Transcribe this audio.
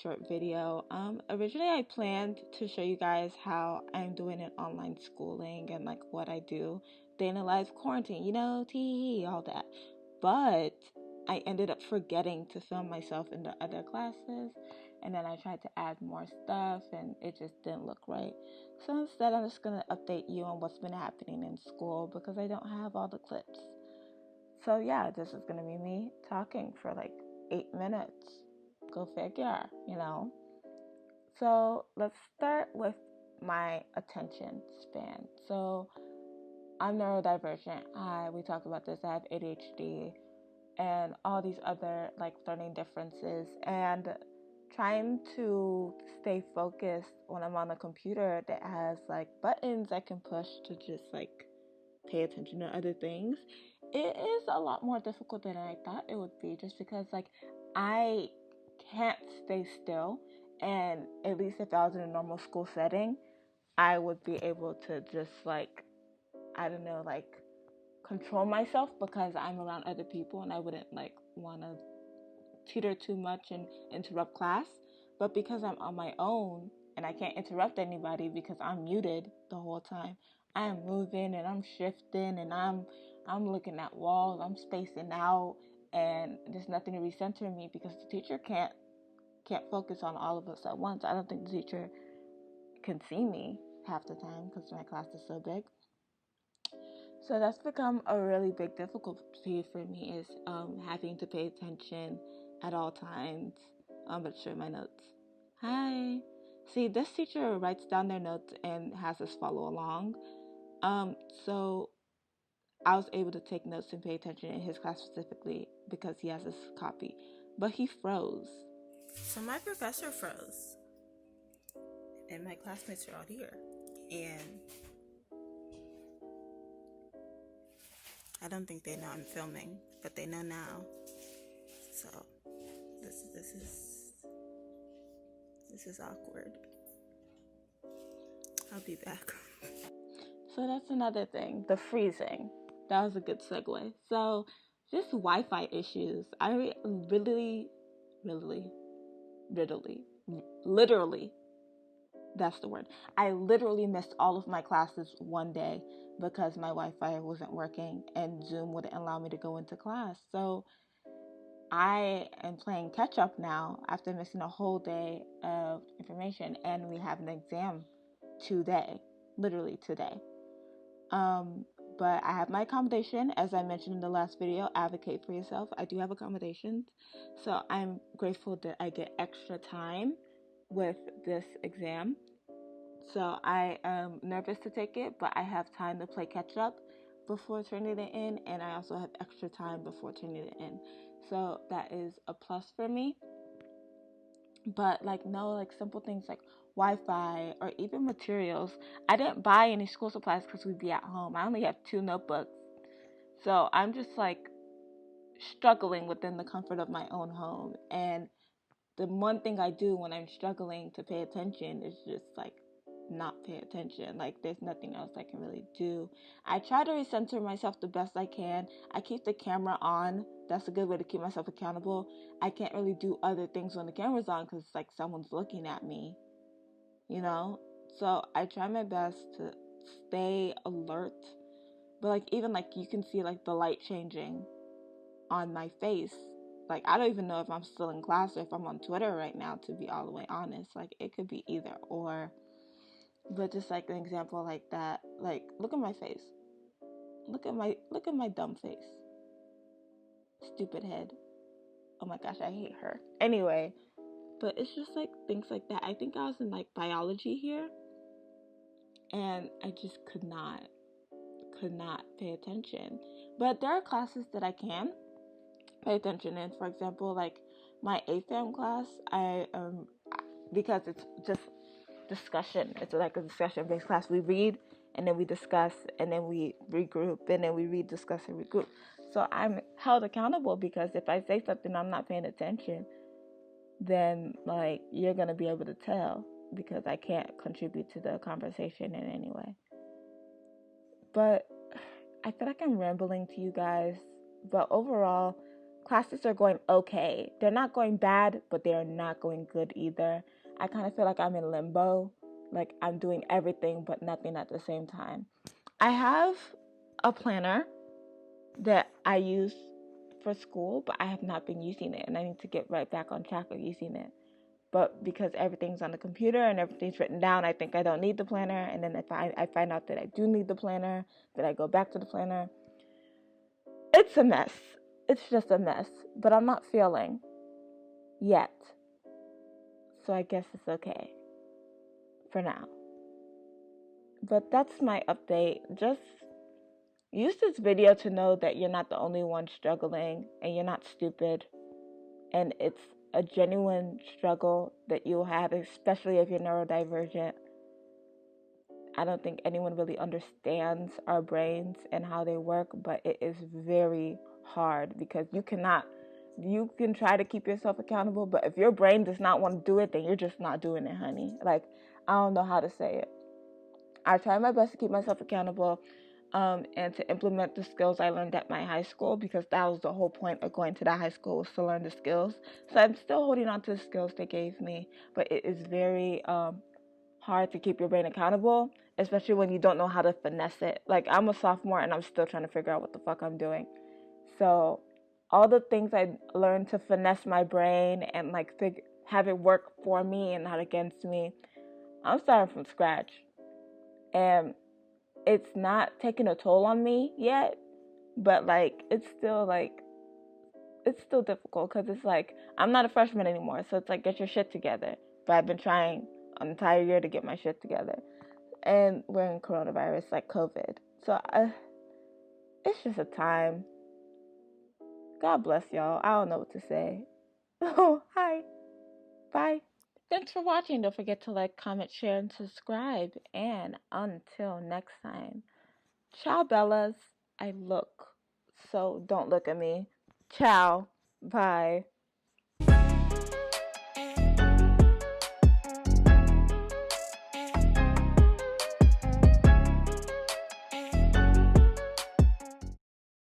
short video. Originally I planned to show you guys how I'm doing in online schooling and like what I do day in the life quarantine, all that. But I ended up forgetting to film myself in the other classes, and then I tried to add more stuff and it just didn't look right. So instead I'm just gonna update you on what's been happening in school because I don't have all the clips. So yeah, this is gonna be me talking for like 8 minutes. Go figure, So let's start with my attention span. So I'm neurodivergent. We talked about this. I have ADHD and all these other like learning differences, and trying to stay focused when I'm on a computer that has like buttons I can push to just like pay attention to other things. It is a lot more difficult than I thought it would be, just because like I can't stay still, and at least if I was in a normal school setting, I would be able to just like, I don't know, like control myself because I'm around other people and I wouldn't like want to tutor too much and interrupt class. But because I'm on my own and I can't interrupt anybody because I'm muted the whole time, I'm moving and I'm shifting and I'm looking at walls, I'm spacing out, and there's nothing to recenter me because the teacher can't focus on all of us at once. I don't think the teacher can see me half the time because my class is so big. So that's become a really big difficulty for me, is having to pay attention at all times. But show my notes. Hi. See, this teacher writes down their notes and has us follow along. So I was able to take notes and pay attention in his class specifically because he has this copy. But he froze. So my professor froze. And my classmates are all here. And I don't think they know I'm filming, but they know now. So this is awkward. I'll be back. So that's another thing, the freezing. That was a good segue. So just Wi-Fi issues. I literally, that's the word. I literally missed all of my classes one day because my Wi-Fi wasn't working and Zoom wouldn't allow me to go into class. So I am playing catch up now after missing a whole day of information, and we have an exam today, literally today. But I have my accommodation, as I mentioned in the last video. Advocate for yourself. I do have accommodations, so I'm grateful that I get extra time with this exam. So I am nervous to take it, but I have time to play catch up before turning it in, and I also have extra time before turning it in. So that is a plus for me. But like simple things like Wi-Fi or even materials. I didn't buy any school supplies because we'd be at home. I only have 2 notebooks. So I'm just like struggling within the comfort of my own home. And the one thing I do when I'm struggling to pay attention is just like not pay attention. Like there's nothing else I can really do. I try to recenter myself the best I can. I keep the camera on. That's a good way to keep myself accountable. I can't really do other things when the camera's on because it's like someone's looking at me, So I try my best to stay alert. But like even like you can see like the light changing on my face. Like I don't even know if I'm still in class or if I'm on Twitter right now, to be all the way honest. Like it could be either or. But just like an example like that, like look at my face. Look at my dumb face. Stupid head. Oh my gosh, I hate her. Anyway, but it's just like things like that. I think I was in like biology here, and I just could not pay attention. But there are classes that I can pay attention in. For example, like my AFAM class, because it's just discussion. It's like a discussion-based class. We read and then we discuss and then we regroup and then we read, discuss, and regroup. So I'm held accountable because if I say something I'm not paying attention, then like you're gonna be able to tell because I can't contribute to the conversation in any way. But I feel like I'm rambling to you guys. But overall, classes are going okay. They're not going bad, but they're not going good either. I kind of feel like I'm in limbo. Like I'm doing everything but nothing at the same time. I have a planner that I use for school, but I have not been using it, and I need to get right back on track of using it. But because everything's on the computer and everything's written down, I think I don't need the planner. And then if I find out that I do need the planner, that I go back to the planner. It's a mess. It's just a mess. But I'm not failing yet. So I guess it's okay for now. But that's my update. Just use this video to know that you're not the only one struggling and you're not stupid. And it's a genuine struggle that you'll have, especially if you're neurodivergent. I don't think anyone really understands our brains and how they work, but it is very hard because you can try to keep yourself accountable, but if your brain does not want to do it, then you're just not doing it, honey. Like, I don't know how to say it. I try my best to keep myself accountable and to implement the skills I learned at my high school, because that was the whole point of going to that high school, was to learn the skills. So I'm still holding on to the skills they gave me, but it is very hard to keep your brain accountable, especially when you don't know how to finesse it. Like, I'm a sophomore and I'm still trying to figure out what the fuck I'm doing. So all the things I learned to finesse my brain and like have it work for me and not against me, I'm starting from scratch. And it's not taking a toll on me yet, but like it's still difficult, because it's like I'm not a freshman anymore, so it's like, get your shit together. But I've been trying an entire year to get my shit together, and we're in coronavirus, like COVID, so it's just a time. God bless y'all. I don't know what to say. Oh, hi, bye. Thanks for watching. Don't forget to like, comment, share, and subscribe. And until next time, ciao Bellas. I look, so don't look at me. Ciao, bye.